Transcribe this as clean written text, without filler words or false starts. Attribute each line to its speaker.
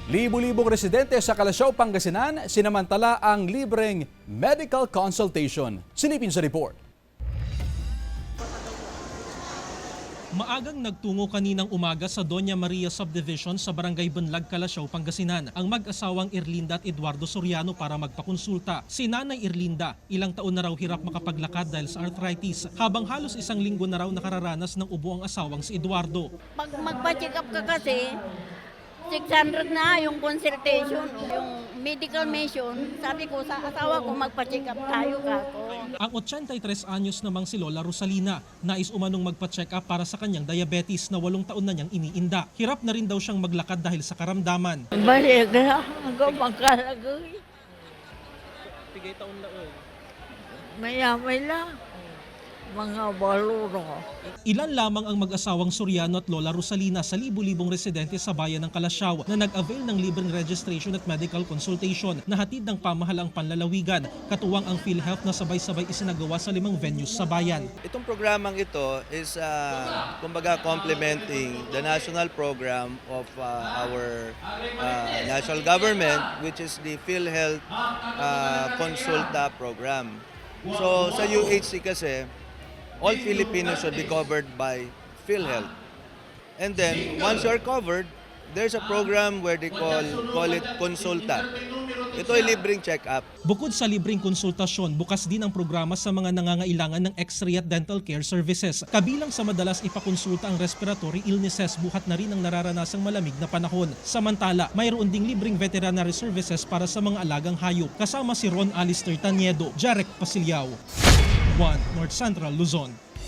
Speaker 1: Libo-libong residente sa Calasiao, Pangasinan, sinamantala ang libreng medical consultation. Silipin sa report.
Speaker 2: Maagang nagtungo kaninang umaga sa Doña Maria Subdivision sa Barangay Bunlag, Calasiao, Pangasinan ang mag-asawang Irlinda at Eduardo Soriano para magpakonsulta. Si Nanay Irlinda, ilang taon na raw hirap makapaglakad dahil sa arthritis, habang halos isang linggo na raw nakararanas ng ubo ang asawang si Eduardo.
Speaker 3: Pag magpa-check up ka kasi, 600 na yung consultation, yung medical mission. Sabi ko sa asawa ko, magpa-check up tayo kako.
Speaker 2: Ang 83 anyos namang si Lola Rosalina, nais umanong magpa-check up para sa kanyang diabetes na 8 taon na niyang iniinda. Hirap na rin daw siyang maglakad dahil sa karamdaman.
Speaker 3: Balik na ako magkalagay.
Speaker 2: Tigay taon na
Speaker 3: Maya-may lang. Mga baluro.
Speaker 2: Ilan lamang ang mag-asawang Soriano at Lola Rosalina sa libu-libong residente sa bayan ng Calasiao na nag-avail ng libreng registration at medical consultation na hatid ng pamahalaang panlalawigan, katuwang ang PhilHealth na sabay-sabay isinagawa sa 5 venues sa bayan.
Speaker 4: Itong programang ito is kumbaga complementing the national program of our national government, which is the PhilHealth Consulta program. So sa UHC kasi, all Filipinos should be covered by PhilHealth. And then, once you're covered, there's a program where they call it Consulta. Ito ay libreng check-up.
Speaker 2: Bukod sa libreng konsultasyon, bukas din ang programa sa mga nangangailangan ng X-ray at dental care services. Kabilang sa madalas ipakonsulta ang respiratory illnesses, buhat na rin ang nararanasang malamig na panahon. Samantala, mayroon ding libreng veterinary services para sa mga alagang hayop. Kasama si Ron Alister Taniedo, Jarek Pasilyao, 1 North Central Luzon.